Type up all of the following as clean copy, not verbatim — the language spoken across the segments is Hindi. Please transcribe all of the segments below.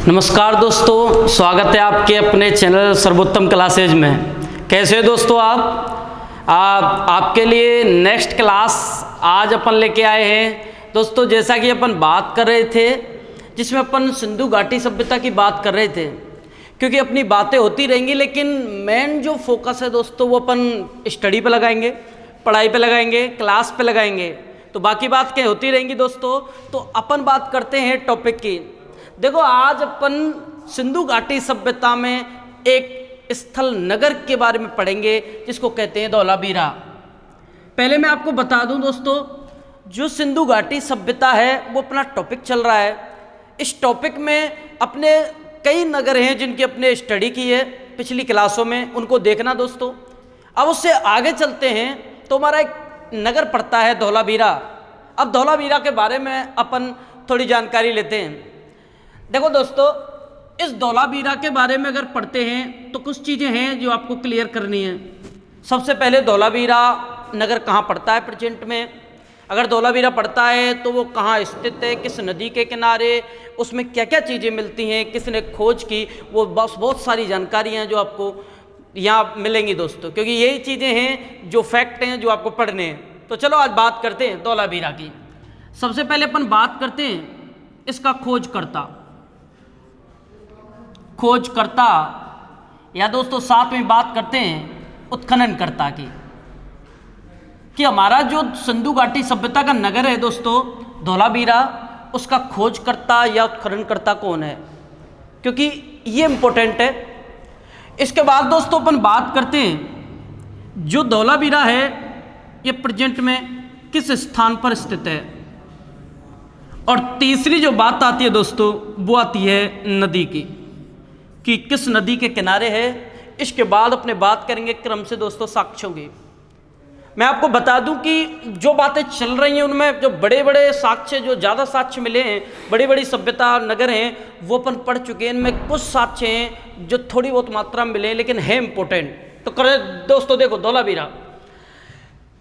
नमस्कार दोस्तों, स्वागत है आपके अपने चैनल सर्वोत्तम क्लासेज में। कैसे हो दोस्तों आपके लिए नेक्स्ट क्लास आज अपन लेके आए हैं। दोस्तों जैसा कि अपन बात कर रहे थे, जिसमें अपन सिंधु घाटी सभ्यता की बात कर रहे थे, क्योंकि अपनी बातें होती रहेंगी लेकिन मेन जो फोकस है दोस्तों वो अपन स्टडी पे लगाएंगे, पढ़ाई पे लगाएंगे, क्लास पे लगाएंगे। तो बाकी बात क्या होती रहेंगी दोस्तों। तो अपन बात करते हैं टॉपिक की। देखो आज अपन सिंधु घाटी सभ्यता में एक स्थल नगर के बारे में पढ़ेंगे जिसको कहते हैं धौलावीरा। पहले मैं आपको बता दूं दोस्तों, जो सिंधु घाटी सभ्यता है वो अपना टॉपिक चल रहा है। इस टॉपिक में अपने कई नगर हैं जिनकी अपने स्टडी की है पिछली क्लासों में, उनको देखना दोस्तों। अब उससे आगे चलते हैं तो हमारा एक नगर पड़ता है धौलावीरा। अब धौलावीरा के बारे में अपन थोड़ी जानकारी लेते हैं। देखो दोस्तों, इस धौलावीरा के बारे में अगर पढ़ते हैं तो कुछ चीज़ें हैं जो आपको क्लियर करनी है। सबसे पहले धौलावीरा नगर कहाँ पड़ता है प्रेजेंट में। अगर धौलावीरा पड़ता है तो वो कहाँ स्थित है, किस नदी के किनारे, उसमें क्या क्या चीज़ें मिलती हैं, किसने खोज की, वो बस बहुत सारी जानकारियाँ हैं जो आपको यहाँ मिलेंगी दोस्तों, क्योंकि यही चीज़ें हैं जो फैक्ट हैं जो आपको पढ़ने हैं। तो चलो आज बात करते हैं धौलावीरा की। सबसे पहले अपन बात करते हैं इसका खोजकर्ता या दोस्तों साथ में बात करते हैं उत्खननकर्ता की, कि हमारा जो सिंधु घाटी सभ्यता का नगर है दोस्तों धौलावीरा, उसका खोजकर्ता या उत्खननकर्ता कौन है, क्योंकि ये इम्पोर्टेंट है। इसके बाद दोस्तों अपन बात करते हैं जो धौलावीरा है ये प्रेजेंट में किस स्थान पर स्थित है। और तीसरी जो बात आती है दोस्तों वो आती है नदी की, कि किस नदी के किनारे है। इसके बाद अपने बात करेंगे क्रम से दोस्तों साक्ष्यों की। मैं आपको बता दूं कि जो बातें चल रही हैं उनमें जो बड़े बड़े साक्ष्य, जो ज़्यादा साक्ष्य मिले हैं, बड़ी बड़ी सभ्यता नगर हैं, वो अपन पढ़ चुके हैं। इनमें कुछ साक्ष्य हैं जो थोड़ी बहुत मात्रा में मिले हैं लेकिन है इम्पोर्टेंट। तो करें दोस्तों, देखो धौलावीरा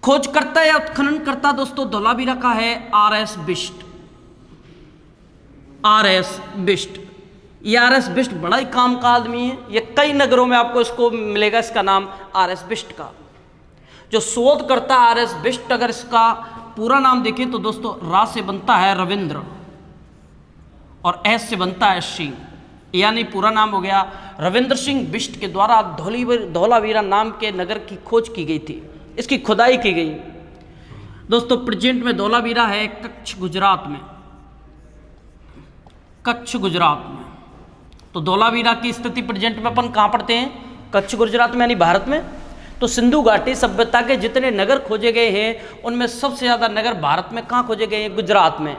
खोजकर्ता या उत्खननकर्ता दोस्तों धौलावीरा का है आर.एस. बिष्ट। ये आर.एस. बिष्ट बड़ा ही काम का आदमी है। ये कई नगरों में आपको इसको मिलेगा, इसका नाम आर.एस. बिष्ट का। जो शोधकर्ता आर.एस. बिष्ट, अगर इसका पूरा नाम देखें तो दोस्तों रा से बनता है रविंद्र और एस से बनता है सिंह, यानी पूरा नाम हो गया रविंद्र सिंह बिष्ट के द्वारा धौलावीरा नाम के नगर की खोज की गई थी, इसकी खुदाई की गई दोस्तों। प्रेजेंट में धौलावीरा है कच्छ गुजरात में। तो धौलावीरा की स्थिति प्रेजेंट में अपन कहाँ पढ़ते हैं, कच्छ गुजरात में, यानी भारत में। तो सिंधु घाटी सभ्यता के जितने नगर खोजे गए हैं उनमें सबसे ज़्यादा नगर भारत में कहाँ खोजे गए हैं, गुजरात में।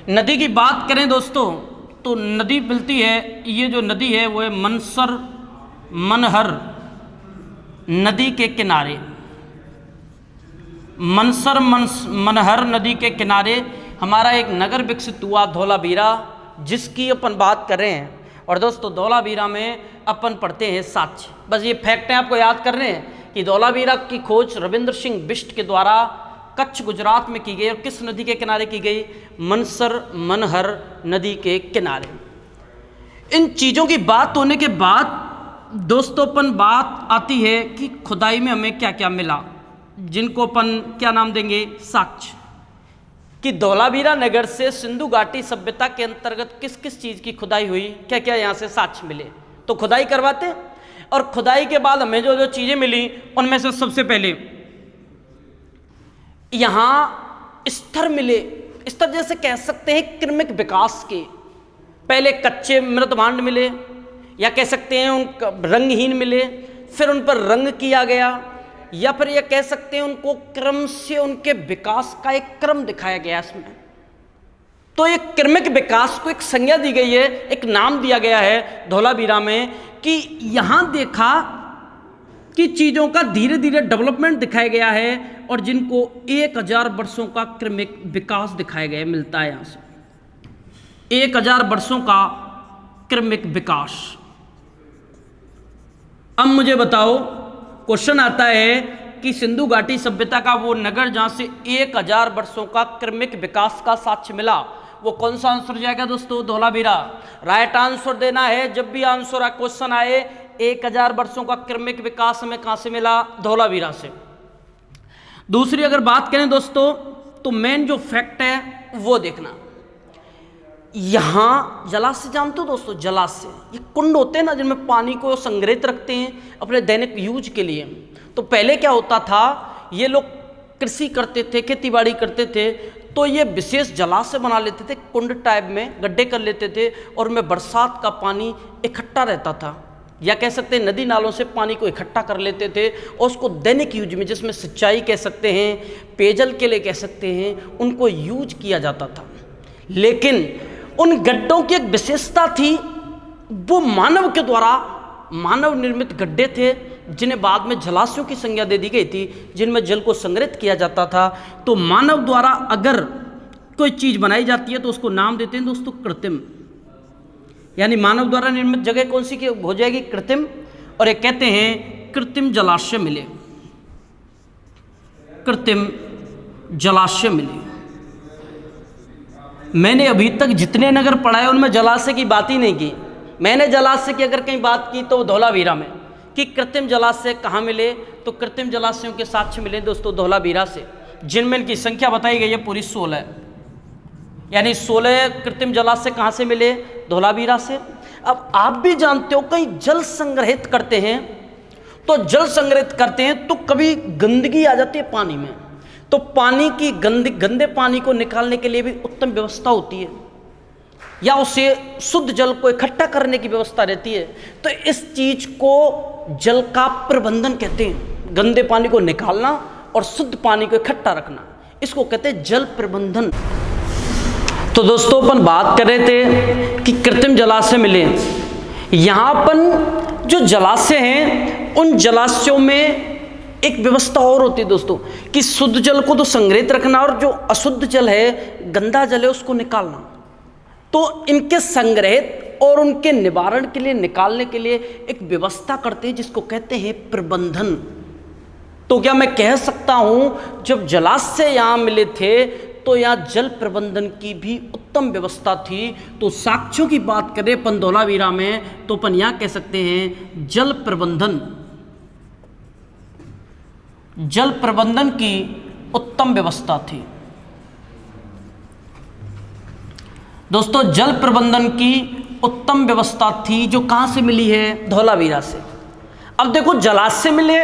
नदी की बात करें दोस्तों तो नदी मिलती है, ये जो नदी है वो है मनहर नदी के किनारे। मनहर नदी के किनारे हमारा एक नगर विकसित हुआ धौलावीरा, जिसकी अपन बात कर रहे हैं। और दोस्तों धौलावीरा में अपन पढ़ते हैं साक्ष्य। बस ये फैक्ट है आपको याद करने हैं कि धौलावीरा की खोज रविंद्र सिंह बिष्ट के द्वारा कच्छ गुजरात में की गई और किस नदी के किनारे की गई, मनहर नदी के किनारे। इन चीज़ों की बात होने के बाद दोस्तों अपन बात आती है कि खुदाई में हमें क्या क्या मिला, जिनको अपन क्या नाम देंगे, साक्ष्य। कि धौलावीरा नगर से सिंधु घाटी सभ्यता के अंतर्गत किस किस चीज़ की खुदाई हुई, क्या क्या यहाँ से साक्ष्य मिले। तो खुदाई करवाते और खुदाई के बाद हमें जो जो चीज़ें मिली उनमें से सबसे पहले यहाँ स्तर मिले। स्तर जैसे कह सकते हैं क्रमिक विकास के। पहले कच्चे मृतभांड मिले, या कह सकते हैं उन रंगहीन मिले, फिर उन पर रंग किया गया, या फिर यह कह सकते हैं उनको क्रम से उनके विकास का एक क्रम दिखाया गया इसमें। तो एक क्रमिक विकास को एक संज्ञा दी गई है, एक नाम दिया गया है धौलावीरा में, कि यहाँ देखा कि चीज़ों का धीरे धीरे डेवलपमेंट दिखाया गया है और जिनको 1000 वर्षों का क्रमिक विकास दिखाया गया मिलता है। यहाँ से 1000 वर्षों का क्रमिक विकास। अब मुझे बताओ, क्वेश्चन आता है कि सिंधु घाटी सभ्यता का वो नगर जहाँ से 1000 वर्षों का क्रमिक विकास का साक्ष्य मिला, वो कौन सा आंसर जाएगा दोस्तों? धोलावीरा। राइट आंसर देना है। जब भी आंसर क्वेश्चन आए 1000 वर्षों का क्रमिक विकास हमें कहां से मिला? धोलावीरा से। दूसरी अगर बात करें दोस्तों तो मेन जो फैक्ट है वो देखना, यहां जलाशय जानते हो दोस्तों? जलाशय ये कुंड होते हैं ना जिनमें पानी को संग्रहित रखते हैं अपने दैनिक यूज के लिए। तो पहले क्या होता था, ये लोग कृषि करते थे, खेती बाड़ी करते थे, तो ये विशेष जलाशय बना लेते थे, कुंड टाइप में गड्ढे कर लेते थे और उनमें बरसात का पानी इकट्ठा रहता था, या कह सकते हैं नदी नालों से पानी को इकट्ठा कर लेते थे और उसको दैनिक यूज में, जिसमें सिंचाई कह सकते हैं, पेयजल के लिए कह सकते हैं, उनको यूज किया जाता था। लेकिन उन गड्ढों की एक विशेषता थी, वो मानव के द्वारा मानव निर्मित गड्ढे थे जिन्हें बाद में जलाशयों की संज्ञा दे दी गई थी, जिनमें जल को संग्रहित किया जाता था। तो मानव द्वारा अगर कोई चीज़ बनाई जाती है तो उसको नाम देते हैं दोस्तों कृत्रिम, यानी मानव द्वारा निर्मित जगह कौन सी हो जाएगी? कृत्रिम। और एक कहते हैं कृत्रिम जलाशय मिले, कृत्रिम जलाशय मिले। मैंने अभी तक जितने नगर पढ़ाए उनमें जलाशय की बात ही नहीं की। मैंने जलाशय की अगर कहीं बात की तो धौलावीरा में, कि कृत्रिम जलाशय कहाँ मिले, तो कृत्रिम जलाशयों के साक्ष्य मिले दोस्तों धौलावीरा से, जिनमें इनकी संख्या बताई गई है पूरी 16, यानी 16 कृत्रिम जलाशय कहाँ से मिले? धौलावीरा से। अब आप भी जानते हो कहीं जल संग्रहित करते हैं, तो जल संग्रहित करते हैं तो कभी गंदगी आ जाती है पानी में, तो पानी की गंदे पानी को निकालने के लिए भी उत्तम व्यवस्था होती है, या उसे शुद्ध जल को इकट्ठा करने की व्यवस्था रहती है। तो इस चीज को जल का प्रबंधन कहते हैं, गंदे पानी को निकालना और शुद्ध पानी को इकट्ठा रखना, इसको कहते हैं जल प्रबंधन। तो दोस्तों अपन बात कर रहे थे कि कृत्रिम जलाशय मिले। यहाँ अपन जो जलाशय हैं उन जलाशयों में एक व्यवस्था और होती है दोस्तों, कि शुद्ध जल को तो संग्रहित रखना और जो अशुद्ध जल है, गंदा जल है, उसको निकालना। तो इनके संग्रहित और उनके निवारण के लिए, निकालने के लिए एक व्यवस्था करते हैं जिसको कहते हैं प्रबंधन। तो क्या मैं कह सकता हूं जब जलाशय यहां मिले थे तो यहाँ जल प्रबंधन की भी उत्तम व्यवस्था थी। तो साक्ष्यों की बात करें अपन धौलावीरा में तो अपन यहाँ कह सकते हैं जल प्रबंधन, जल प्रबंधन की उत्तम व्यवस्था थी दोस्तों। जल प्रबंधन की उत्तम व्यवस्था थी जो कहां से मिली है? धौलावीरा से। अब देखो जलाशय मिले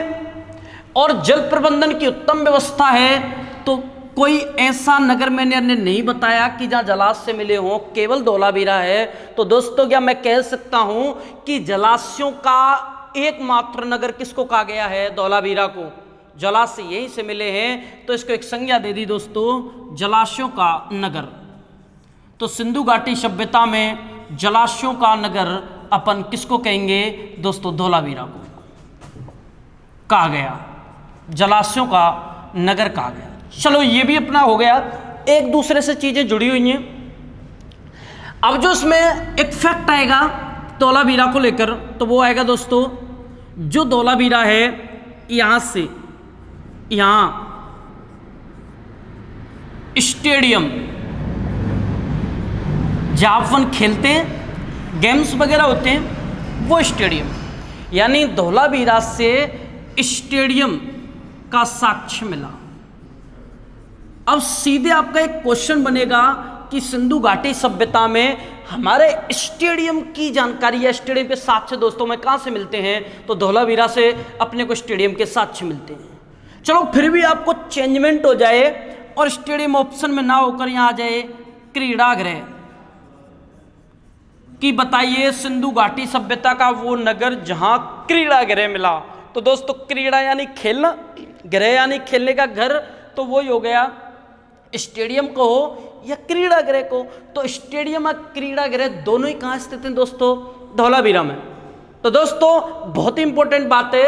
और जल प्रबंधन की उत्तम व्यवस्था है, तो कोई ऐसा नगर मैंने नहीं बताया कि जहां जलाशय मिले हों, केवल धौलावीरा है। तो दोस्तों क्या मैं कह सकता हूं कि जलाशयों का एकमात्र नगर किसको कहा गया है? धौलावीरा को। जलाशय यहीं से मिले हैं तो इसको एक संज्ञा दे दी दोस्तों, जलाशयों का नगर। तो सिंधु घाटी सभ्यता में जलाशयों का नगर अपन किसको कहेंगे दोस्तों? धौलावीरा को कहा गया, जलाशयों का नगर कहा गया। चलो ये भी अपना हो गया, एक दूसरे से चीजें जुड़ी हुई हैं। अब जो इसमें एक फैक्ट आएगा धौलावीरा को लेकर, तो वो आएगा दोस्तों, जो धौलावीरा है यहां से यहां स्टेडियम जहां अपन खेलते हैं, गेम्स वगैरह होते हैं, वो स्टेडियम, यानी धौलावीरा से स्टेडियम का साक्ष्य मिला। अब सीधे आपका एक क्वेश्चन बनेगा कि सिंधु घाटी सभ्यता में हमारे स्टेडियम की जानकारी या स्टेडियम के साक्ष्य दोस्तों में कहां से मिलते हैं? तो धौलावीरा से अपने को स्टेडियम के साक्ष्य मिलते हैं। चलो फिर भी आपको चेंजमेंट हो जाए और स्टेडियम ऑप्शन में ना होकर यहां आ जाए क्रीड़ागृह, कि बताइए सिंधु घाटी सभ्यता का वो नगर जहां क्रीड़ागृह मिला। तो दोस्तों क्रीड़ा यानी खेलना, गृह यानी खेलने का घर, तो वही हो गया स्टेडियम को हो या क्रीड़ागृह को। तो स्टेडियम और क्रीड़ागृह दोनों ही कहाँ स्थित हैं दोस्तों? धौलावीरा में। तो दोस्तों बहुत ही इंपॉर्टेंट बात है,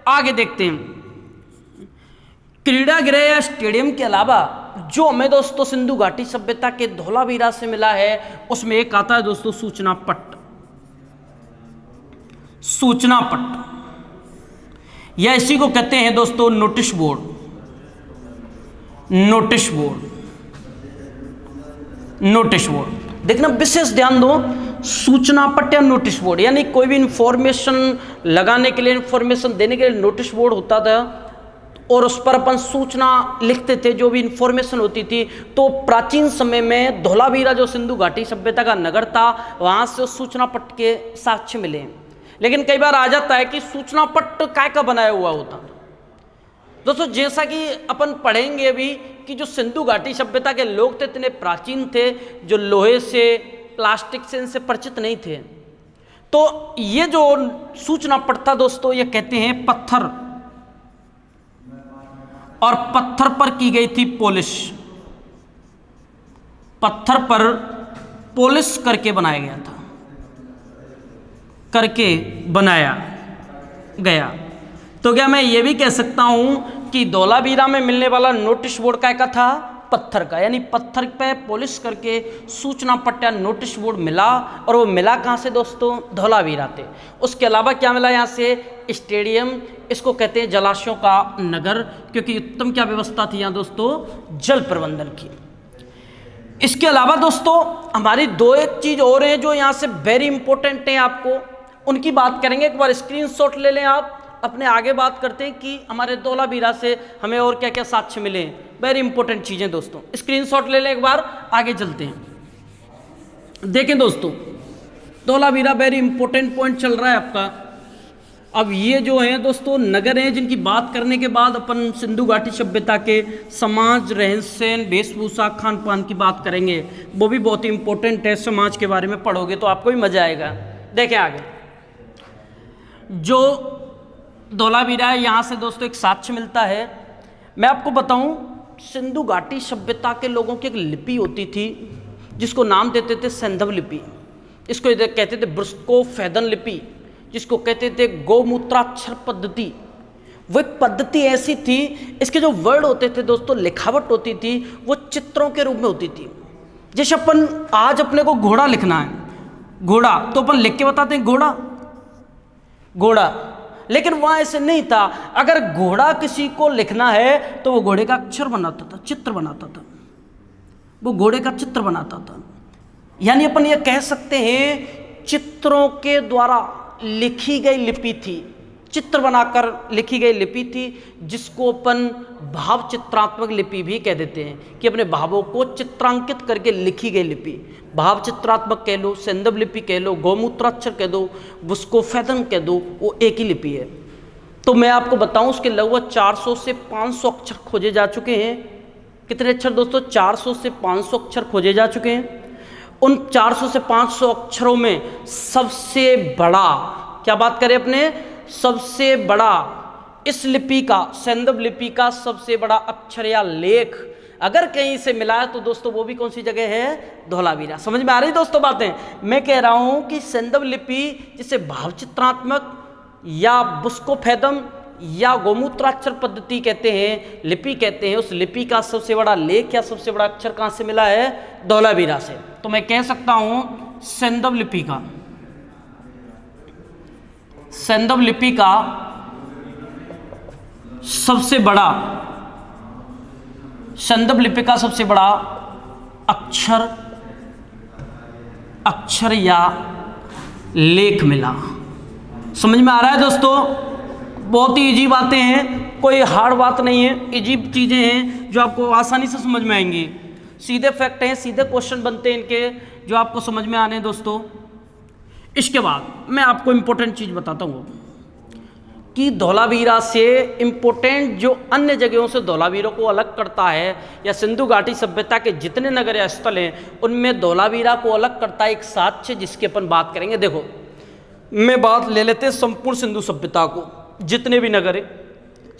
आगे देखते हैं। क्रीड़ागृह या स्टेडियम के अलावा जो हमें दोस्तों सिंधु घाटी सभ्यता के धौलावीरा से मिला है, उसमें एक आता है दोस्तों सूचना पट। सूचना पट या इसी को कहते हैं दोस्तों notice board. Notice board, notice board. देखना विशेष ध्यान दो, सूचना पट या नोटिस बोर्ड, यानी कोई भी इंफॉर्मेशन लगाने के लिए, इंफॉर्मेशन देने के लिए नोटिस बोर्ड होता था और उस पर अपन सूचना लिखते थे जो भी इंफॉर्मेशन होती थी। तो प्राचीन समय में धोलावीरा जो सिंधु घाटी सभ्यता का नगर था, वहाँ से सूचना पट के साक्ष्य मिले। लेकिन कई बार आ जाता है कि सूचना पट काय का बनाया हुआ होता। दोस्तों जैसा कि अपन पढ़ेंगे अभी कि जो सिंधु घाटी सभ्यता के लोग थे इतने प्राचीन थे, जो लोहे से प्लास्टिक से इनसे परिचित नहीं थे। तो ये जो सूचना पट था दोस्तों, ये कहते हैं पत्थर, और पत्थर पर की गई थी पॉलिश, पत्थर पर पॉलिश करके बनाया गया था, करके बनाया गया। तो क्या मैं ये भी कह सकता हूं कि धोलावीरा में मिलने वाला नोटिस बोर्ड का था? पत्थर का, यानी पत्थर पे पॉलिश करके सूचना पट या नोटिस बोर्ड मिला। और वो मिला कहाँ से दोस्तों? धोलावीरा थे। उसके अलावा क्या मिला यहाँ से? स्टेडियम, इसको कहते हैं जलाशयों का नगर, क्योंकि उत्तम क्या व्यवस्था थी यहाँ दोस्तों? जल प्रबंधन की। इसके अलावा दोस्तों हमारी दो एक चीज और है जो यहाँ से वेरी इंपॉर्टेंट है, आपको उनकी बात करेंगे। एक बार स्क्रीनशॉट ले लें आप, अपने आगे बात करते हैं कि हमारे धोलावीरा से हमें और क्या क्या साक्ष्य मिले। वेरी इंपॉर्टेंट चीजें दोस्तों, स्क्रीनशॉट ले लें एक बार, आगे चलते हैं। देखें दोस्तों, धोलावीरा वेरी इंपॉर्टेंट पॉइंट चल रहा है आपका। अब ये जो है दोस्तों नगर हैं जिनकी बात करने के बाद अपन सिंधु घाटी सभ्यता के समाज, रहन सहन, वेशभूषा, खान पान की बात करेंगे। वो भी बहुत ही इंपॉर्टेंट है, समाज के बारे में पढ़ोगे तो आपको भी मजा आएगा। देखें आगे, जो धोलावीरा है यहाँ से दोस्तों एक साक्ष्य मिलता है। मैं आपको बताऊं, सिंधु घाटी सभ्यता के लोगों की एक लिपि होती थी जिसको नाम देते थे सैंधव लिपि, इसको इधर कहते थे ब्रुस्कोफेदन लिपि, जिसको कहते थे गौमूत्राक्षर पद्धति। वो एक पद्धति ऐसी थी, इसके जो वर्ड होते थे दोस्तों, लिखावट होती थी, वो चित्रों के रूप में होती थी। जैसे अपन आज अपने को घोड़ा लिखना है, घोड़ा तो अपन लिख के बताते हैं घोड़ा, घोड़ा, लेकिन वहाँ ऐसे नहीं था। अगर घोड़ा किसी को लिखना है तो वो घोड़े का अक्षर बनाता था, चित्र बनाता था, वो घोड़े का चित्र बनाता था। यानी अपन ये कह सकते हैं चित्रों के द्वारा लिखी गई लिपि थी, चित्र बनाकर लिखी गई लिपि थी, जिसको अपन भाव चित्रात्मक लिपि भी कह देते हैं कि अपने भावों को चित्रांकित करके लिखी गई लिपि। भाव चित्रात्मक कह लो, सैंधव लिपि कह लो, गौमूत्राक्षर कह दो, ब्रुस्कोफेदन कह दो, वो एक ही लिपि है। तो मैं आपको बताऊं उसके लगभग 400 से 500 अक्षर खोजे जा चुके हैं। कितने अक्षर दोस्तों? 400 से 500 अक्षर खोजे जा चुके हैं। उन 400 से 500 अक्षरों में सबसे बड़ा, क्या बात करें अपने, सबसे बड़ा इस लिपि का, सैंधव लिपि का सबसे बड़ा अक्षर या लेख अगर कहीं से मिला है तो दोस्तों वो भी कौन सी जगह है? धोलावीरा। समझ में आ रही दोस्तों बातें? मैं कह रहा हूं कि सैंधव लिपि जिसे भाव चित्रात्मक या ब्रुस्कोफेदन या गौमूत्राक्षर पद्धति कहते हैं, लिपि कहते हैं, उस लिपि का सबसे बड़ा लेख या सबसे बड़ा अक्षर कहां से मिला है? धोलावीरा से। तो मैं कह सकता हूं सैंधव लिपि का, सैंधव लिपि का सबसे बड़ा, सैंधव लिपि का सबसे बड़ा अक्षर या लेख मिला। समझ में आ रहा है दोस्तों? बहुत ही इजी बातें हैं, कोई हार्ड बात नहीं है, इजी चीजें हैं जो आपको आसानी से समझ में आएंगी। सीधे फैक्ट हैं, सीधे क्वेश्चन बनते हैं इनके, जो आपको समझ में आने हैं दोस्तों। इसके बाद मैं आपको इंपॉर्टेंट चीज बताता हूँ कि धोलावीरा से इंपॉर्टेंट जो अन्य जगहों से धोलावीरा को अलग करता है, या सिंधु घाटी सभ्यता के जितने नगर या स्थल हैं उनमें धोलावीरा को अलग करता है एक साक्ष्य, जिसकी अपन बात करेंगे। देखो मैं बात ले लेते हैं संपूर्ण सिंधु सभ्यता को, जितने भी नगर हैं,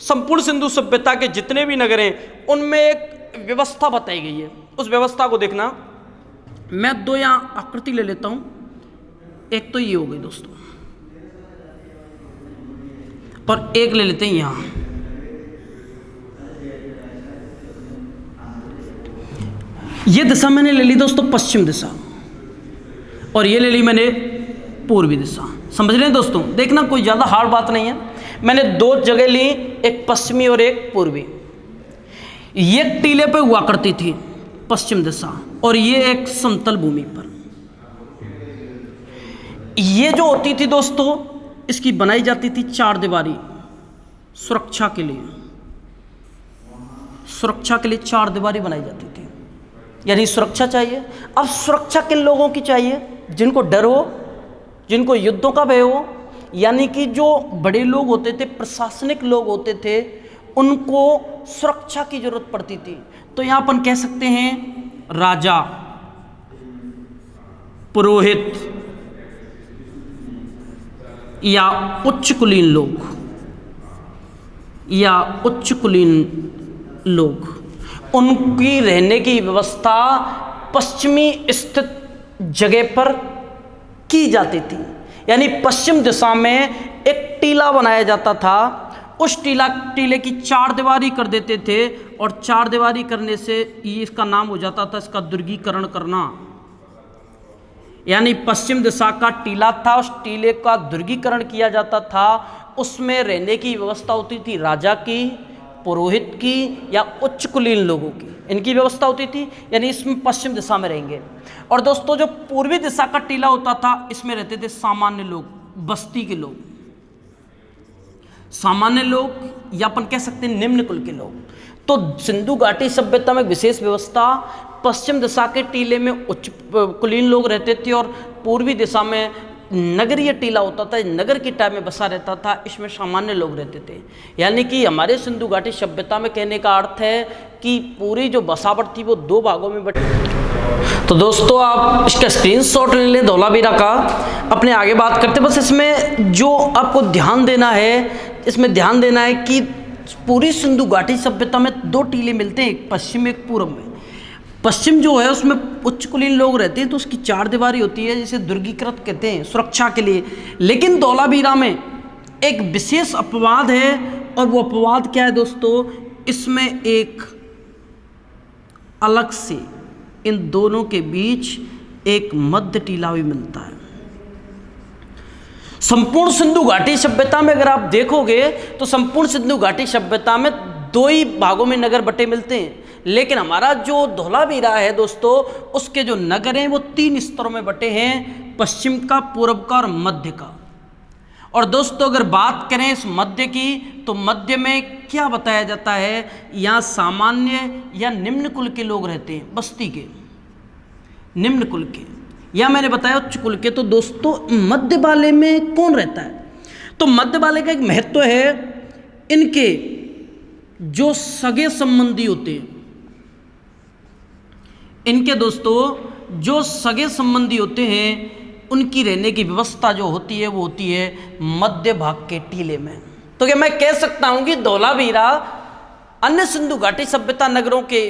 संपूर्ण सिंधु सभ्यता के जितने भी नगर हैं उनमें एक व्यवस्था बताई गई है। उस व्यवस्था को देखना, मैं दो यहाँ आकृति ले लेता हूँ। एक तो ये हो गई दोस्तों, और एक ले लेते हैं यहां। ये दिशा मैंने ले ली दोस्तों पश्चिम दिशा, और ये ले ली मैंने पूर्वी दिशा। समझ रहे हैं दोस्तों? देखना कोई ज़्यादा हार्ड बात नहीं है। मैंने दो जगह ली, एक पश्चिमी और एक पूर्वी। ये टीले पे हुआ करती थी, पश्चिम दिशा, और ये एक समतल भूमि पर। ये जो होती थी दोस्तों, इसकी बनाई जाती थी चार दीवारी सुरक्षा के लिए। सुरक्षा के लिए चार दीवारी बनाई जाती थी, यानी सुरक्षा चाहिए। अब सुरक्षा किन लोगों की चाहिए? जिनको डर हो, जिनको युद्धों का भय हो, यानी कि जो बड़े लोग होते थे, प्रशासनिक लोग होते थे, उनको सुरक्षा की जरूरत पड़ती थी। तो यहां अपन कह सकते हैं राजा, पुरोहित या उच्च कुलीन लोग, या उच्च कुलीन लोग, उनकी रहने की व्यवस्था पश्चिमी स्थित जगह पर की जाती थी। यानी पश्चिम दिशा में एक टीला बनाया जाता था, उस टीले की चार दीवारी कर देते थे, और चार दीवारी करने से ये इसका नाम हो जाता था इसका दुर्गीकरण करना। यानी पश्चिम दिशा का टीला था, उस टीले का दुर्गीकरण किया जाता था। उसमें रहने की व्यवस्था होती थी राजा की, पुरोहित की या उच्च कुलीन लोगों की, इनकी व्यवस्था होती थी। यानी इसमें पश्चिम दिशा में रहेंगे। और दोस्तों जो पूर्वी दिशा का टीला होता था, इसमें रहते थे सामान्य लोग, बस्ती के लोग, सामान्य लोग, या अपन कह सकते हैं निम्न कुल के लोग। तो सिंधु घाटी सभ्यता में विशेष व्यवस्था, पश्चिम दिशा के टीले में उच्च कुलीन लोग रहते थे, और पूर्वी दिशा में नगरीय टीला होता था, नगर की टाइप में बसा रहता था, इसमें सामान्य लोग रहते थे। यानी कि हमारे सिंधु घाटी सभ्यता में कहने का अर्थ है कि पूरी जो बसावट थी वो दो भागों में बटी। तो दोस्तों आप इसका स्क्रीनशॉट ले लें धौलावीरा का, अपने आगे बात करते। बस इसमें जो आपको ध्यान देना है, इसमें ध्यान देना है कि पूरी सिंधु घाटी सभ्यता में दो टीले मिलते हैं, एक पश्चिम एक पूर्व में। पश्चिम जो है उसमें उच्च कुलीन लोग रहते हैं, तो उसकी चार दीवारी होती है, जिसे दुर्गीकृत कहते हैं सुरक्षा के लिए। लेकिन धौलावीरा में एक विशेष अपवाद है, और वो अपवाद क्या है दोस्तों? इसमें एक अलग से इन दोनों के बीच एक मध्य टीला भी मिलता है। संपूर्ण सिंधु घाटी सभ्यता में अगर आप देखोगे तो संपूर्ण सिंधु घाटी सभ्यता में दो ही भागों में नगर बटे मिलते हैं, लेकिन हमारा जो धौलावीरा है दोस्तों, उसके जो नगर हैं वो तीन स्तरों में बटे हैं, पश्चिम का, पूर्व का और मध्य का। और दोस्तों अगर बात करें इस मध्य की, तो मध्य में क्या बताया जाता है? यहाँ सामान्य या निम्न कुल के लोग रहते हैं, बस्ती के, निम्न कुल के, या मैंने बताया उच्च कुल के। तो दोस्तों मध्य वाले में कौन रहता है? तो मध्य वाले का एक महत्व है, इनके जो सगे संबंधी होते हैं, इनके दोस्तों जो सगे संबंधी होते हैं, उनकी रहने की व्यवस्था जो होती है वो होती है मध्य भाग के टीले में। तो क्या मैं कह सकता हूं कि धौलावीरा अन्य सिंधु घाटी सभ्यता नगरों के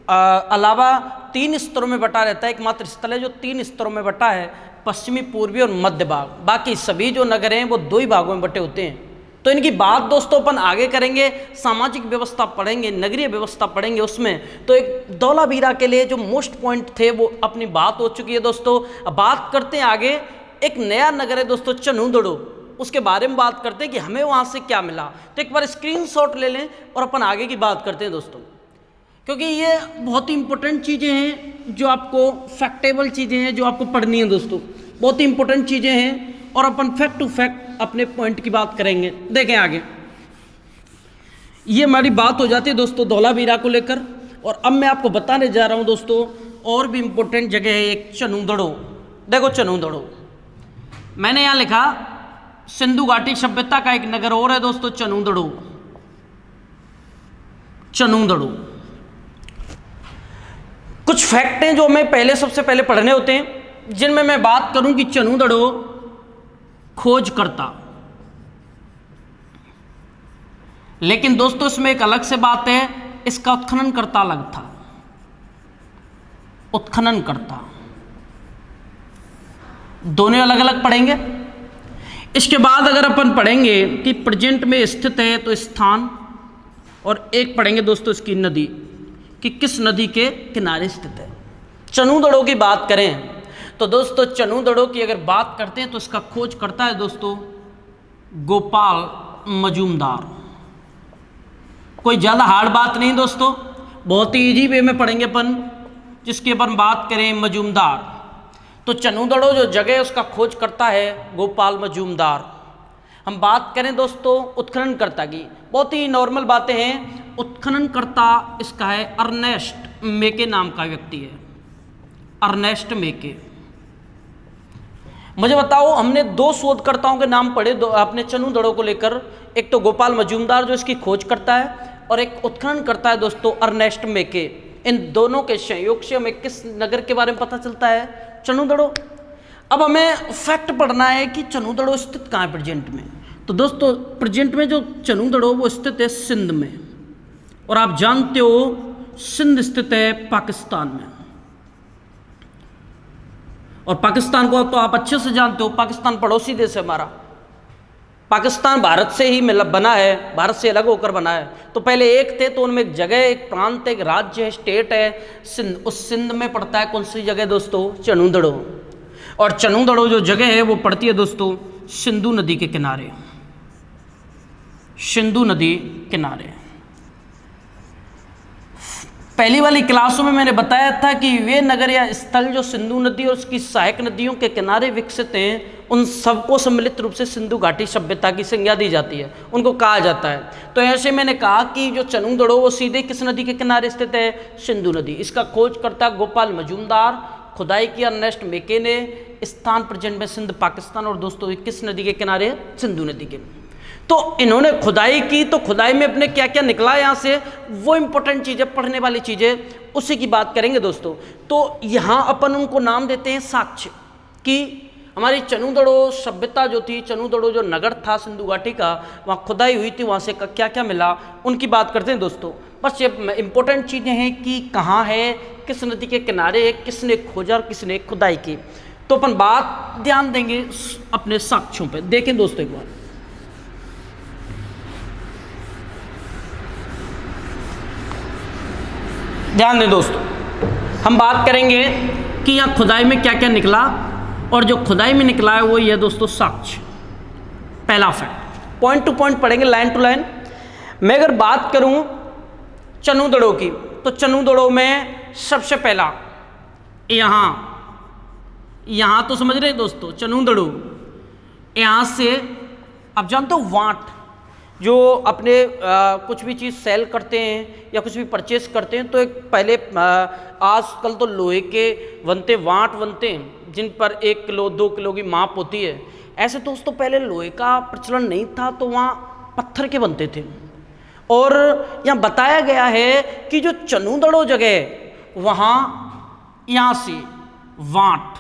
अलावा तीन स्तरों में बटा रहता है, एकमात्र स्थल है जो तीन स्तरों में बटा है, पश्चिमी, पूर्वी और मध्य भाग। बाकी सभी जो नगर हैं वो दो ही भागों में बटे होते हैं। तो इनकी बात दोस्तों अपन आगे करेंगे, सामाजिक व्यवस्था पढ़ेंगे, नगरीय व्यवस्था पढ़ेंगे उसमें। तो एक धौलावीरा के लिए जो मोस्ट पॉइंट थे वो अपनी बात हो चुकी है दोस्तों। अब बात करते हैं आगे, एक नया नगर है दोस्तों चनूदड़ो, उसके बारे में बात करते हैं कि हमें वहाँ से क्या मिला। तो एक बार स्क्रीनशॉट ले लें और अपन आगे की बात करते हैं दोस्तों, क्योंकि ये बहुत ही इंपॉर्टेंट चीज़ें हैं, जो आपको फैक्टेबल चीज़ें हैं, जो आपको पढ़नी है दोस्तों, बहुत ही इंपॉर्टेंट चीज़ें हैं, और अपन फैक्ट टू फैक्ट अपने पॉइंट की बात करेंगे। देखें आगे, ये हमारी बात हो जाती है दोस्तों धौलावीरा को लेकर। और अब मैं आपको बताने जा रहा हूँ दोस्तों और भी इंपॉर्टेंट जगह है एक चनूदड़ो। देखो चनूदड़ो, मैंने यहाँ लिखा सिंधु घाटी सभ्यता का एक नगर और है दोस्तों चनूदड़ो। चनूदड़ो कुछ फैक्ट हैं जो हमें पहले सबसे पहले पढ़ने होते हैं, जिनमें मैं बात करूं कि चनूदड़ो खोजकर्ता। लेकिन दोस्तों इसमें एक अलग से बात है, इसका उत्खननकर्ता अलग था, उत्खननकर्ता, दोनों अलग अलग पढ़ेंगे। इसके बाद अगर अपन पढ़ेंगे कि प्रेजेंट में स्थित है तो स्थान, और एक पढ़ेंगे दोस्तों इसकी नदी कि किस नदी के किनारे स्थित है। चनूदड़ो की बात करें तो दोस्तों चनूदड़ो की अगर बात करते हैं तो इसका खोज करता है दोस्तों गोपाल मजूमदार। कोई ज़्यादा हार्ड बात नहीं दोस्तों, बहुत ही इजी वे में पढ़ेंगे अपन, जिसकी अपन बात करें मजूमदार। तो चनूदड़ो जो जगह है उसका खोज करता है गोपाल मजूमदार। हम बात करें दोस्तों उत्खननकर्ता की, बहुत ही नॉर्मल बातें हैं। उत्खननकर्ता इसका है अर्नेस्ट मेके नाम का व्यक्ति है, अर्नेस्ट मेके। मुझे बताओ, हमने दो शोधकर्ताओं के नाम पढ़े अपने चनूदड़ो को लेकर, एक तो गोपाल मजूमदार जो इसकी खोज करता है, और एक उत्खनन करता है दोस्तों अर्नेस्ट मेके। इन दोनों के संयोग से हमें किस नगर के बारे में पता चलता है? चनूदड़ो। अब हमें फैक्ट पढ़ना है कि चनूदड़ो स्थित कहाँ है प्रेजेंट में। तो दोस्तों प्रेजेंट में जो चनूदड़ो वो स्थित है सिंध में, और आप जानते हो सिंध स्थित है पाकिस्तान में। और पाकिस्तान को तो आप अच्छे से जानते हो, पाकिस्तान पड़ोसी देश है हमारा। पाकिस्तान भारत से ही बना है, भारत से अलग होकर बना है। तो पहले एक थे, तो उनमें एक जगह, एक प्रांत, एक राज्य है, स्टेट है सिंध। उस सिंध में पड़ता है कौन सी जगह दोस्तों? चनूदड़ो। और चनूदड़ो जो जगह है वो पड़ती है दोस्तों सिंधु नदी के किनारे, सिंधु नदी किनारे। पहली वाली क्लासों में मैंने बताया था कि वे नगर या स्थल जो सिंधु नदी और उसकी सहायक नदियों के किनारे विकसित हैं, उन सबको सम्मिलित रूप से सिंधु घाटी सभ्यता की संज्ञा दी जाती है, उनको कहा जाता है। तो ऐसे मैंने कहा कि जो चनूदड़ो वो सीधे किस नदी के किनारे स्थित है? सिंधु नदी। इसका खोज करता गोपाल मजूमदार, खुदाई की अर्नेस्ट मेके ने, स्थान प्रेजेंट में सिंध पाकिस्तान, और दोस्तों किस नदी के किनारे? सिंधु नदी के। तो इन्होंने खुदाई की, तो खुदाई में अपने क्या क्या निकला यहाँ से, वो इंपॉर्टेंट चीज़ें, पढ़ने वाली चीज़ें, उसी की बात करेंगे दोस्तों। तो यहाँ अपन उनको नाम देते हैं साक्ष्य, कि हमारी चनूदड़ो सभ्यता जो थी, चनूदड़ो जो नगर था सिंधु घाटी का, वहाँ खुदाई हुई थी, वहाँ से क्या क्या मिला, उनकी बात करते हैं दोस्तों। बस ये इंपॉर्टेंट चीज़ें हैं कि कहाँ है, किस नदी के किनारे है, किसने खोजा और किसने खुदाई की। तो अपन बात ध्यान देंगे अपने साक्ष्यों पर। देखें दोस्तों एक बार, ध्यान दें दोस्तों, हम बात करेंगे कि यहाँ खुदाई में क्या क्या निकला, और जो खुदाई में निकला है वो ये दोस्तों साक्ष्य। पहला फैक्ट, पॉइंट टू पॉइंट पढ़ेंगे, लाइन टू लाइन। मैं अगर बात करूं चनूदड़ो की, तो चनूदड़ो में सबसे पहला यहाँ तो समझ रहे दोस्तों, चनूदड़ो यहाँ से आप जानते हो वाट, जो अपने कुछ भी चीज़ सेल करते हैं या कुछ भी परचेस करते हैं, तो एक पहले आजकल तो लोहे के बनते वाट बनते हैं, जिन पर 1 किलो 2 किलो की माप होती है। ऐसे दोस्तों पहले लोहे का प्रचलन नहीं था, तो वहाँ पत्थर के बनते थे। और यहाँ बताया गया है कि जो चनूदड़ो जगह है, वहाँ यहाँ से वाट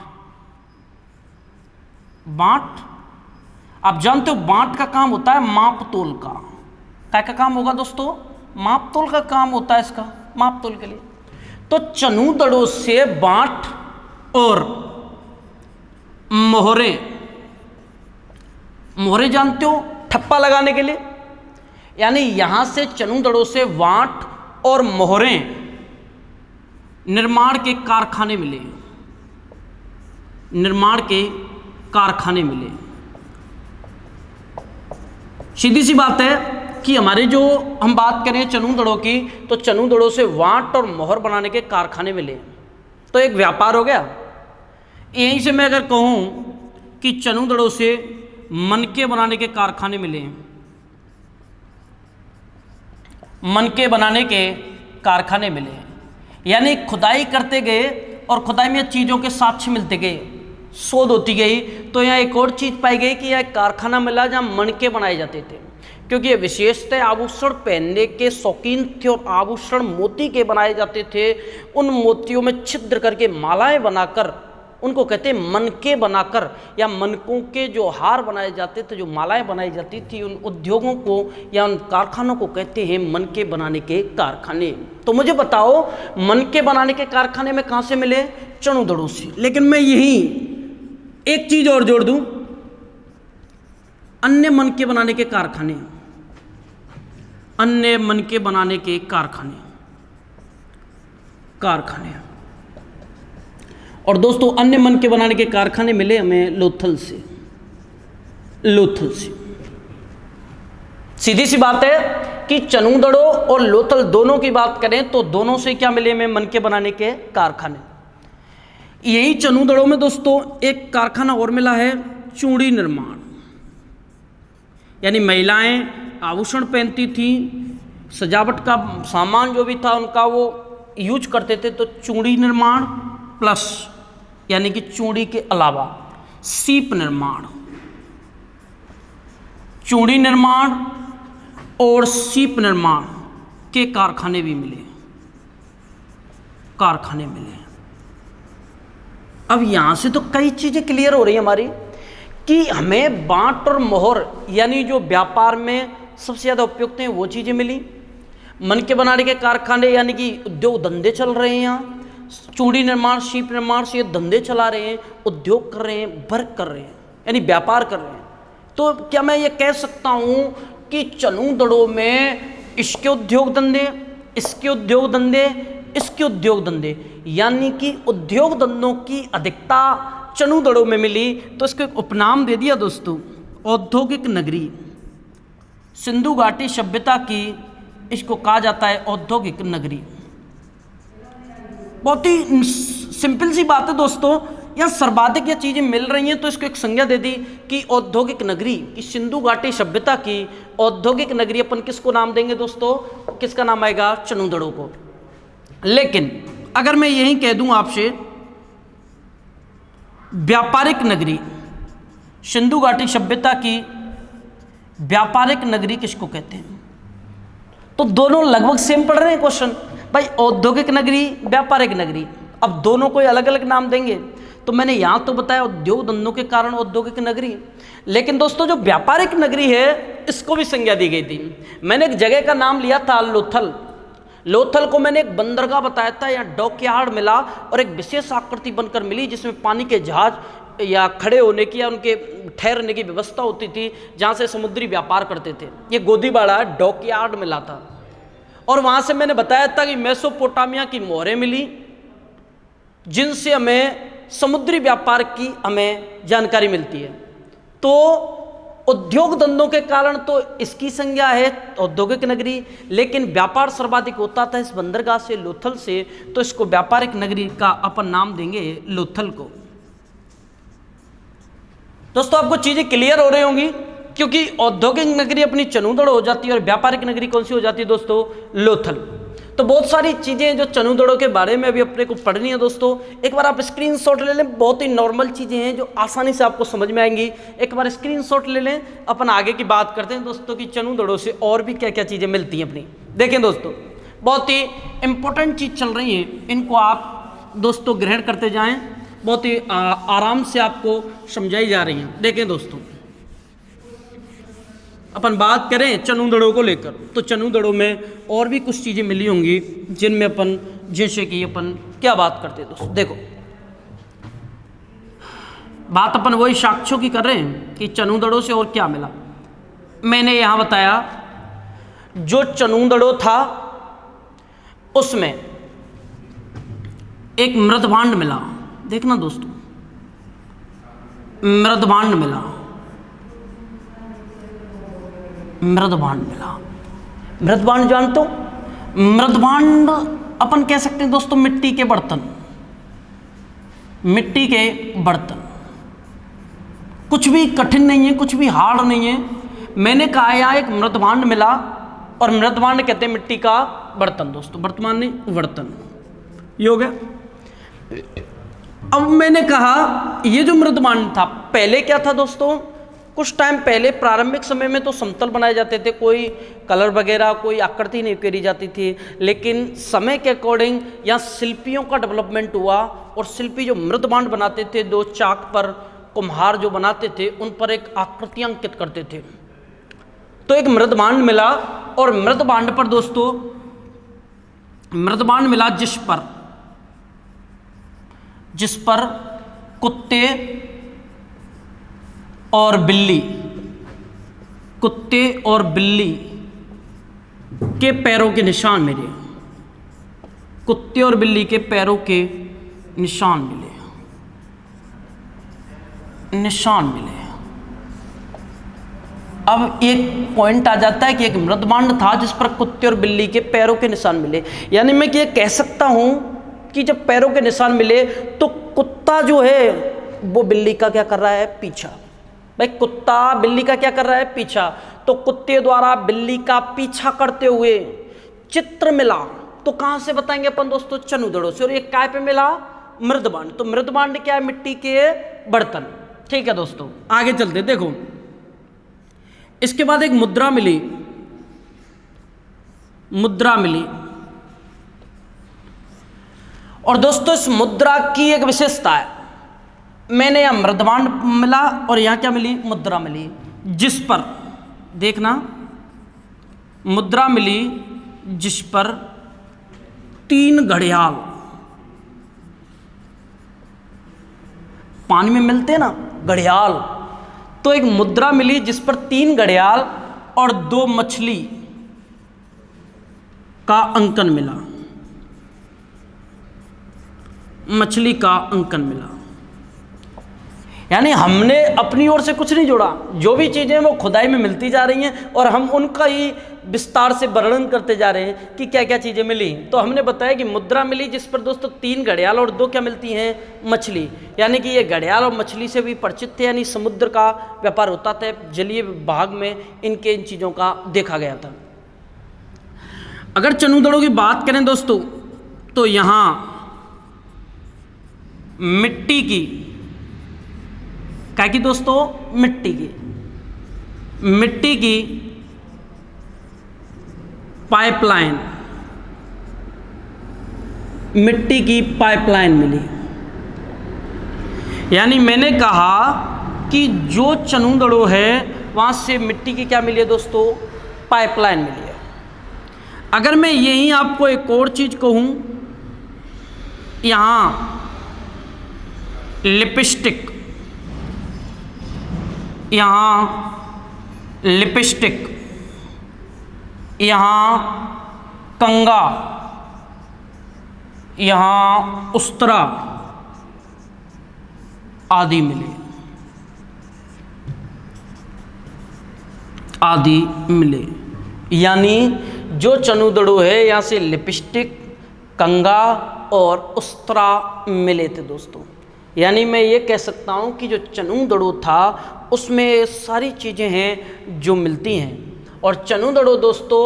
आप जानते हो बांट का काम होता है माप तोल का। क्या काम होगा दोस्तों? माप तोल का काम होता है इसका, माप तोल के लिए। तो चनूदड़ो से बांट और मोहरे जानते हो, ठप्पा लगाने के लिए, यानी यहां से चनूदड़ो से वाट और मोहरे निर्माण के कारखाने मिले, निर्माण के कारखाने मिले। सीधी सी बात है कि हमारे जो हम बात करें चनूदड़ो की, तो चनूदड़ो से वाट और मोहर बनाने के कारखाने मिले, तो एक व्यापार हो गया। यहीं से मैं अगर कहूं कि चनूदड़ो से मनके बनाने के कारखाने मिले, मनके बनाने के कारखाने मिले, यानी खुदाई करते गए और खुदाई में चीज़ों के साक्ष्य मिलते गए, शोध होती गई, तो यहाँ एक और चीज़ पाई गई कि यह एक कारखाना मिला जहाँ मनके बनाए जाते थे। क्योंकि ये विशेषतः आभूषण पहनने के शौकीन थे और आभूषण मोती के बनाए जाते थे। उन मोतियों में छिद्र करके मालाएं बनाकर, उनको कहते हैं मनके बनाकर, या मनकों के जो हार बनाए जाते थे, जो मालाएं बनाई जाती थी, उन उद्योगों को या उन कारखानों को कहते हैं मनके बनाने के कारखाने। तो मुझे बताओ मनके बनाने के कारखाने में कहाँ से मिले? चनूदड़ो से। लेकिन मैं यही एक चीज और जोड़ दूं, अन्य मनके बनाने के कारखाने, अन्य मनके बनाने के कारखाने। और दोस्तों अन्य मनके बनाने के कारखाने मिले हमें लोथल से। सीधी सी बात है कि चनूदड़ो और लोथल दोनों की बात करें तो दोनों से क्या मिले हमें? मनके बनाने के कारखाने। यही चनूदड़ो में दोस्तों एक कारखाना और मिला है, चूड़ी निर्माण, यानी महिलाएं आभूषण पहनती थी, सजावट का सामान जो भी था उनका वो यूज करते थे। तो चूड़ी निर्माण प्लस यानी कि चूड़ी के अलावा सीप निर्माण, चूड़ी निर्माण और सीप निर्माण के कारखाने भी मिले, कारखाने मिले। अब यहां से तो कई चीजें क्लियर हो रही है हमारी कि हमें बांट और मोहर यानी जो व्यापार में सबसे ज्यादा उपयुक्त हैं वो चीजें मिली। मन के बनाने के कारखाने यानी कि उद्योग धंधे चल रहे हैं यहाँ, चूड़ी निर्माण सीप निर्माण से ये धंधे चला रहे हैं, उद्योग कर रहे हैं, वर्क कर रहे हैं, यानी व्यापार कर रहे हैं। तो क्या मैं ये कह सकता हूं कि चनूदड़ो में इसके उद्योग धंधे, इसके उद्योग धंधे, इसके उद्योग धंधे, यानी कि उद्योग धंधों की अधिकता चनूदड़ो में मिली। तो इसको एक उपनाम दे दिया दोस्तों, औद्योगिक नगरी। सिंधु घाटी सभ्यता की इसको कहा जाता है औद्योगिक नगरी। बहुत ही सिंपल सी बात है दोस्तों, यहाँ सर्वाधिक ये चीजें मिल रही हैं तो इसको एक संज्ञा दे दी कि औद्योगिक नगरी, कि सिंधु घाटी सभ्यता की औद्योगिक नगरी। अपन किसको नाम देंगे दोस्तों? किसका नाम आएगा? चनूदड़ो को। लेकिन अगर मैं यही कह दूं आपसे व्यापारिक नगरी, सिंधु घाटी सभ्यता की व्यापारिक नगरी किसको कहते हैं? तो दोनों लगभग सेम पढ़ रहे हैं क्वेश्चन भाई, औद्योगिक नगरी, व्यापारिक नगरी। अब दोनों को अलग अलग नाम देंगे तो मैंने यहां तो बताया उद्योग धंधों के कारण औद्योगिक नगरी, लेकिन दोस्तों जो व्यापारिक नगरी है इसको भी संज्ञा दी गई थी। मैंने एक जगह का नाम लिया था लोथल। लोथल को मैंने एक बंदरगाह बताया था, यहाँ डॉकयार्ड मिला और एक विशेष आकृति बनकर मिली जिसमें पानी के जहाज या खड़े होने की या उनके ठहरने की व्यवस्था होती थी, जहाँ से समुद्री व्यापार करते थे। ये गोदीबाड़ा डॉकयार्ड मिला था और वहाँ से मैंने बताया था कि मेसोपोटामिया की मोहरें मिली जिनसे हमें समुद्री व्यापार की हमें जानकारी मिलती है। तो उद्योग धंधों के कारण तो इसकी संज्ञा है औद्योगिक नगरी, लेकिन व्यापार सर्वाधिक होता था इस बंदरगाह से, लोथल से, तो इसको व्यापारिक नगरी का अपन नाम देंगे लोथल को। दोस्तों आपको चीजें क्लियर हो रही होंगी, क्योंकि औद्योगिक नगरी अपनी चनूदड़ो हो जाती है और व्यापारिक नगरी कौन सी हो जाती है दोस्तों? लोथल। तो बहुत सारी चीजें जो चनूदड़ो के बारे में अभी अपने को पढ़नी है दोस्तों, एक बार आप स्क्रीनशॉट ले लें। बहुत ही नॉर्मल चीजें हैं जो आसानी से आपको समझ में आएंगी। एक बार स्क्रीनशॉट ले लें, अपन आगे की बात करते हैं दोस्तों कि चनूदड़ो से और भी क्या क्या चीजें मिलती हैं अपनी। देखें दोस्तों, बहुत ही इंपॉर्टेंट चीज चल रही है, इनको आप दोस्तों ग्रहण करते जाएं, बहुत ही आराम से आपको समझाई जा रही हैं। देखें दोस्तों, अपन बात करें चनूदड़ो को लेकर, तो चनूदड़ो में और भी कुछ चीज़ें मिली होंगी जिनमें अपन, जैसे कि अपन क्या बात करते हैं दोस्तों। देखो, बात अपन वही साक्ष्यों की कर रहे हैं कि चनूदड़ो से और क्या मिला। मैंने यहाँ बताया जो चनूदड़ो था उसमें एक मृदभांड मिला। देखना दोस्तों, मृदभांड मिला, मृदभांड मिला। मृदभांड जानते हो? मृदभांड अपन कह सकते हैं दोस्तों मिट्टी के बर्तन, मिट्टी के बर्तन। कुछ भी कठिन नहीं है, कुछ भी हार्ड नहीं है। मैंने कहा यहाँ एक मृदभांड मिला और मृदभांड कहते हैं मिट्टी का बर्तन दोस्तों, वर्तमान नहीं बर्तन, ये हो गया। अब मैंने कहा ये जो मृदभांड था पहले क्या था दोस्तों? कुछ टाइम पहले प्रारंभिक समय में तो समतल बनाए जाते थे, कोई कलर वगैरह कोई आकृति नहीं करी जाती थी, लेकिन समय के अकॉर्डिंग यहाँ शिल्पियों का डेवलपमेंट हुआ और शिल्पी जो मृदभांड बनाते थे, दो चाक पर कुम्हार जो बनाते थे उन पर एक आकृतियां अंकित करते थे। तो एक मृदभांड मिला और मृदभांड पर दोस्तों मृदभांड मिला जिस पर कुत्ते और बिल्ली, कुत्ते और बिल्ली के पैरों के निशान मिले, कुत्ते और बिल्ली के पैरों के निशान मिले, निशान मिले। अब एक पॉइंट आ जाता है कि एक मृदमांड था जिस पर कुत्ते और बिल्ली के पैरों के निशान मिले। यानी मैं ये कह सकता हूं कि जब पैरों के निशान मिले तो कुत्ता जो है वो बिल्ली का क्या कर रहा है, पीछा। भाई कुत्ता बिल्ली का क्या कर रहा है, पीछा। तो कुत्ते द्वारा बिल्ली का पीछा करते हुए चित्र मिला, तो कहां से बताएंगे अपन दोस्तों, चनुदड़ों से। और ये काय पे मिला, मृदमांड। तो मृदमांड क्या है, मिट्टी के बर्तन। ठीक है दोस्तों, आगे चलते। देखो इसके बाद एक मुद्रा मिली, मुद्रा मिली। और दोस्तों इस मुद्रा की एक विशेषता है, मैंने यहां मृदमांड मिला और यहां क्या मिली, मुद्रा मिली, जिस पर देखना मुद्रा मिली जिस पर 3 घड़ियाल पानी में मिलते हैं ना, घड़ियाल। तो एक मुद्रा मिली जिस पर 3 घड़ियाल और 2 मछली का अंकन मिला, मछली का अंकन मिला। यानी हमने अपनी ओर से कुछ नहीं जोड़ा, जो भी चीजें वो खुदाई में मिलती जा रही हैं और हम उनका ही विस्तार से वर्णन करते जा रहे हैं कि क्या क्या चीजें मिली। तो हमने बताया कि मुद्रा मिली जिस पर दोस्तों 3 घड़ियाल और 2 क्या मिलती हैं, मछली। यानी कि ये घड़ियाल और मछली से भी परिचित थे, यानी समुद्र का व्यापार होता था, जलीय भाग में इन चीजों का देखा गया था। अगर चनूदड़ों की बात करें दोस्तों तो यहां मिट्टी की, क्या की दोस्तों, मिट्टी की पाइपलाइन, मिट्टी की पाइपलाइन मिली। यानी मैंने कहा कि जो चनूदड़ों है वहां से मिट्टी की क्या मिली है दोस्तों, पाइपलाइन मिली है। अगर मैं यहीं आपको एक और चीज कहूं, यहां लिपस्टिक, यहाँ लिपस्टिक, यहाँ कंगा, यहाँ उस्तरा आदि मिले, आदि मिले। यानी जो चनूदड़ों है यहाँ से लिपस्टिक, कंगा और उस्तरा मिले थे दोस्तों। यानी मैं ये कह सकता हूँ कि जो चनूदड़ों था उसमें सारी चीज़ें हैं जो मिलती हैं। और चनूदड़ों दोस्तों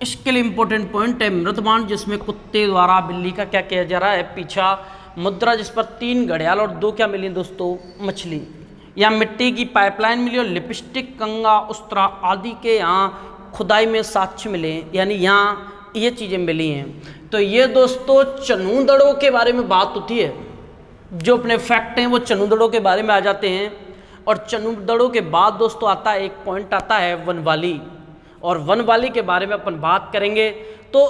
इसके लिए इम्पोर्टेंट पॉइंट है, मृदमांड जिसमें कुत्ते द्वारा बिल्ली का क्या किया जा रहा है, पीछा। मुद्रा जिस पर 3 घड़ियाल और 2 क्या मिली दोस्तों, मछली। यहाँ मिट्टी की पाइपलाइन मिली और लिपस्टिक, कंगा, उस्तरा आदि के यहाँ खुदाई में साक्ष्य मिले, यानी यहाँ ये चीज़ें मिली हैं। तो ये दोस्तों चनूदड़ों के बारे में बात होती है, जो अपने फैक्ट हैं वो चनूदड़ों के बारे में आ जाते हैं। और चनूदड़ों के बाद दोस्तों आता है, एक पॉइंट आता है वनवाली, और वनवाली के बारे में अपन बात करेंगे। तो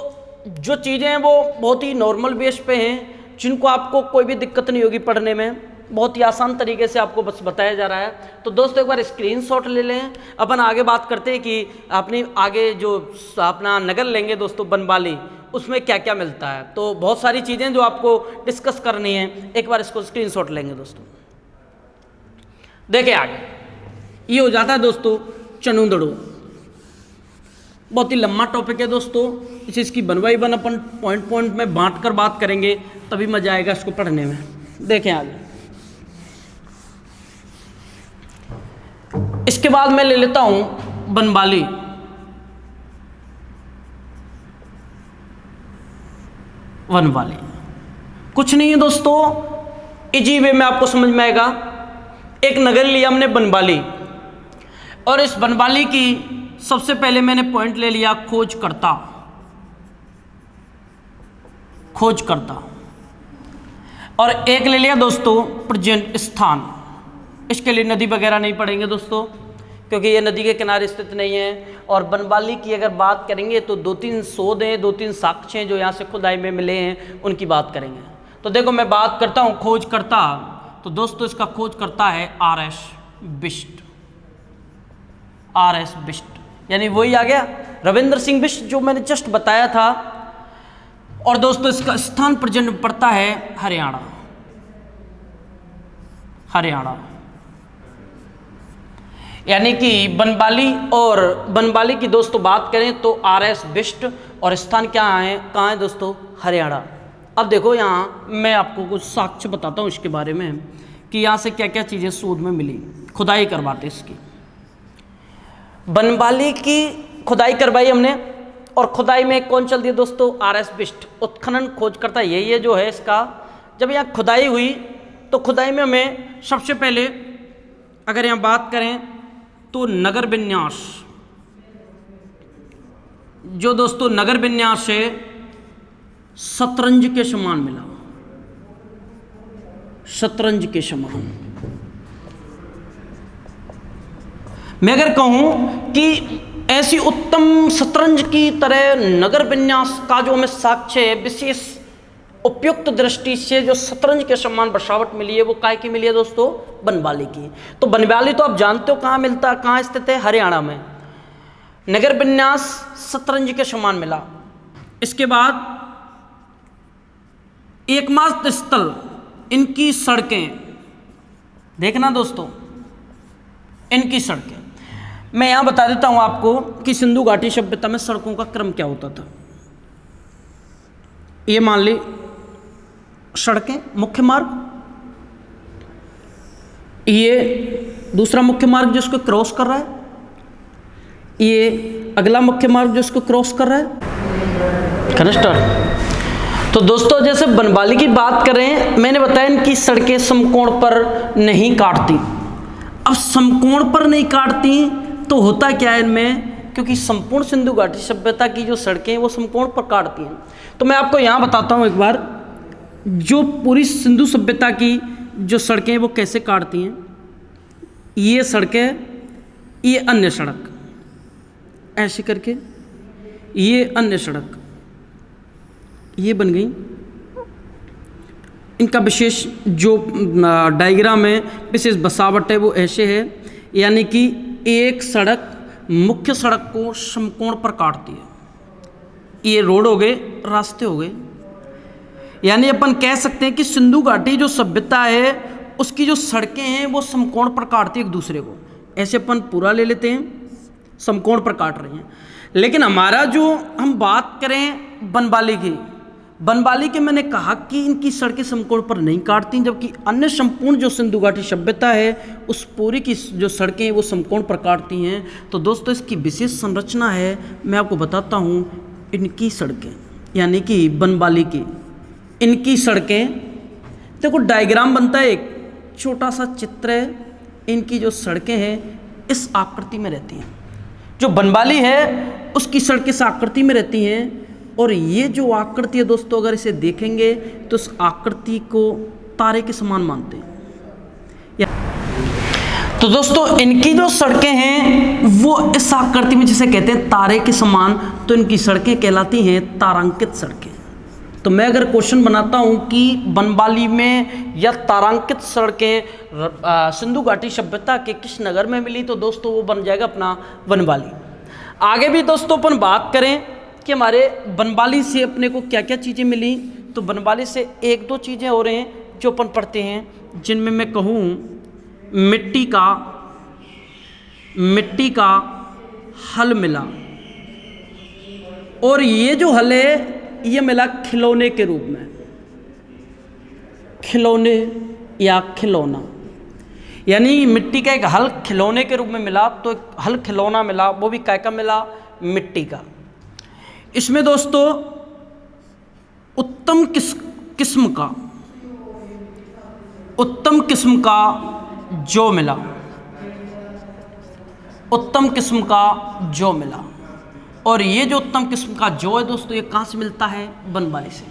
जो चीज़ें हैं वो बहुत ही नॉर्मल बेस पे हैं, जिनको आपको कोई भी दिक्कत नहीं होगी पढ़ने में, बहुत ही आसान तरीके से आपको बस बताया जा रहा है। तो दोस्तों एक बार स्क्रीनशॉट ले लें, अपन आगे बात करते हैं कि अपनी आगे जो अपना नगर लेंगे दोस्तों वनवाली, उसमें क्या क्या मिलता है। तो बहुत सारी चीज़ें जो आपको डिस्कस करनी है, एक बार इसको स्क्रीनशॉट लेंगे दोस्तों। देखिए आगे ये हो जाता है दोस्तों चनूदड़ों, बहुत ही लंबा टॉपिक है दोस्तों, इसे इसकी one by one upon point point में बांट कर बात करेंगे, तभी मजा आएगा इसको पढ़ने में। देखें आगे, इसके बाद मैं ले लेता हूं वनवाली। वनवाली कुछ नहीं है दोस्तों, इजी वे में आपको समझ में आएगा। एक नगर लिया हमने वनवाली, और इस वनवाली की सबसे पहले मैंने पॉइंट ले लिया खोजकर्ता, खोजकर्ता, और एक ले लिया दोस्तों प्रेजेंट स्थान। इसके लिए नदी वगैरह नहीं पढ़ेंगे दोस्तों, क्योंकि ये नदी के किनारे स्थित नहीं है। और वनवाली की अगर बात करेंगे तो 2-3 शोध हैं, 2-3 साक्ष्य हैं जो यहाँ से खुदाई में मिले हैं, उनकी बात करेंगे। तो देखो मैं बात करता हूँ खोजकर्ता, तो दोस्तों इसका खोजकर्ता है R.S. बिष्ट। R.S. बिष्ट यानी वही आ गया रविंद्र सिंह बिष्ट जो मैंने जस्ट बताया था। और दोस्तों इसका स्थान प्रेजेंट पड़ता है हरियाणा, हरियाणा। यानी कि बनबाली की दोस्तों बात करें तो RS बिष्ट और स्थान क्या है, कहाँ है दोस्तों, हरियाणा। अब देखो यहाँ मैं आपको कुछ साक्ष्य बताता हूँ इसके बारे में कि यहाँ से क्या क्या चीज़ें शोध में मिली, खुदाई करवाते इसकी। बनबाली की खुदाई करवाई हमने, और खुदाई में कौन चल दिया दोस्तों, RS बिष्ट। उत्खनन खोजकर्ता यही है जो है इसका। जब यहाँ खुदाई हुई तो खुदाई में हमें सबसे पहले अगर यहाँ बात करें तो नगर विन्यास, जो दोस्तों नगर विन्यास है शतरंज के समान मिला, शतरंज के समान। मैं अगर कहूं कि ऐसी उत्तम शतरंज की तरह नगर विन्यास का जो हमें साक्ष्य है विशेष उपयुक्त दृष्टि से जो शतरंज के समान बसावट मिली है वो काय की मिली है दोस्तों, बनबाली की। तो बनबाली तो आप जानते हो कहाँ मिलता है, कहाँ स्थित है, हरियाणा में। नगर विन्यास शतरंज के समान मिला। इसके बाद एकमात्र स्थल, इनकी सड़कें देखना दोस्तों, इनकी सड़कें मैं यहां बता देता हूं आपको कि सिंधु घाटी सभ्यता में सड़कों का क्रम क्या होता था। ये मान ली सड़कें, मुख्य मार्ग, ये दूसरा मुख्य मार्ग जिसको क्रॉस कर रहा है, ये अगला मुख्य मार्ग जिसको क्रॉस कर रहा है, कनेक्टर। तो दोस्तों जैसे बनबाली की बात करें, मैंने बताया इनकी सड़कें समकोण पर नहीं काटती। अब समकोण पर नहीं काटती तो होता क्या है इनमें, क्योंकि संपूर्ण सिंधु घाटी सभ्यता की जो सड़कें हैं वो समकोण पर काटती हैं। तो मैं आपको यहाँ बताता हूँ एक बार, जो पूरी सिंधु सभ्यता की जो सड़कें हैं वो कैसे काटती हैं। ये सड़कें, ये अन्य सड़क, ऐसे करके ये अन्य सड़क ये बन गई। इनका विशेष जो डायग्राम है, विशेष बसावट है वो ऐसे है, यानी कि एक सड़क मुख्य सड़क को समकोण पर काटती है। ये रोड हो गए, रास्ते हो गए, यानी अपन कह सकते हैं कि सिंधु घाटी जो सभ्यता है उसकी जो सड़कें हैं वो समकोण पर काटती है एक दूसरे को। ऐसे अपन पूरा ले लेते हैं, समकोण पर काट रही हैं। लेकिन हमारा जो हम बात करें बनबाली की, बनबाली के मैंने कहा कि इनकी सड़कें समकोण पर नहीं काटती, जबकि अन्य संपूर्ण जो सिंधु घाटी सभ्यता है उस पूरी की जो सड़कें हैं वो समकोण पर काटती हैं। तो दोस्तों इसकी विशेष संरचना है, मैं आपको बताता हूँ। इनकी सड़कें यानी कि बनबाली की इनकी सड़कें, देखो डायग्राम बनता है, एक छोटा सा चित्र है। इनकी जो सड़कें हैं इस आकृति में रहती हैं। जो बनबाली है उसकी सड़कें इस आकृति में रहती हैं, और ये जो आकृति है दोस्तों अगर इसे देखेंगे तो इस आकृति को तारे के समान मानते हैं। तो दोस्तों इनकी जो सड़कें हैं वो इस आकृति में जिसे कहते हैं तारे के समान, तो इनकी सड़कें कहलाती हैं तारांकित सड़कें। तो मैं अगर क्वेश्चन बनाता हूं कि बनबाली में या तारांकित सड़कें सिंधु घाटी सभ्यता के किस नगर में मिली, तो दोस्तों वो बन जाएगा अपना बनबाली। आगे भी दोस्तों अपन बात करें कि हमारे बनबाली से अपने को क्या क्या चीज़ें मिली, तो बनबाली से एक दो चीज़ें हो रही हैं जो अपन पढ़ते हैं, जिनमें मैं कहूँ मिट्टी का हल मिला। और ये जो हल है ये मिला खिलौने के रूप में, खिलौने या खिलौना, यानी मिट्टी का एक हल खिलौने के रूप में मिला। तो एक हल खिलौना मिला, वो भी काय का मिला, मिट्टी का। इसमें दोस्तों उत्तम किस्म का जौ मिला, उत्तम किस्म का जौ मिला। और ये जो उत्तम किस्म का जौ है दोस्तों ये कहाँ से मिलता है, बनबाली से।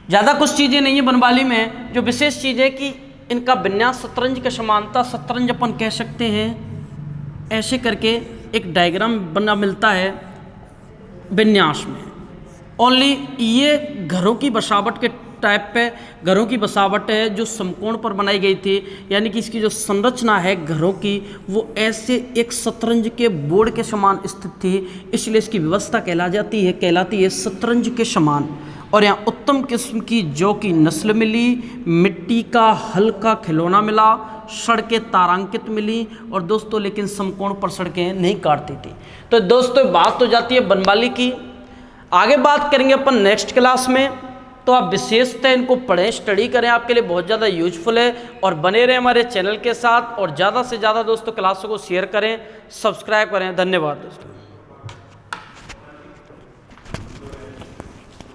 ज़्यादा कुछ चीज़ें नहीं है बनबाली में, जो विशेष चीज़ है कि इनका विन्यास शतरंज के समानता, शतरंज अपन कह सकते हैं। ऐसे करके एक डायग्राम बना मिलता है विन्यास में। ओनली ये घरों की बसावट के टाइप पे घरों की बसावट है जो समकोण पर बनाई गई थी, यानी कि इसकी जो संरचना है घरों की वो ऐसे एक शतरंज के बोर्ड के समान स्थित थी, इसलिए इसकी व्यवस्था कहलाती है शतरंज के समान। और यहाँ उत्तम किस्म की जौ की नस्ल मिली, मिट्टी का हल्का खिलौना मिला, सड़कें तारांकित मिली और दोस्तों लेकिन समकोण पर सड़कें नहीं काटती थी। तो दोस्तों बात हो जाती है बनमाली की। आगे बात करेंगे अपन नेक्स्ट क्लास में, तो आप विशेषतः इनको पढ़ें, स्टडी करें, आपके लिए बहुत ज़्यादा यूजफुल है। और बने रहें हमारे चैनल के साथ और ज़्यादा से ज़्यादा दोस्तों क्लासों को शेयर करें, सब्सक्राइब करें। धन्यवाद दोस्तों।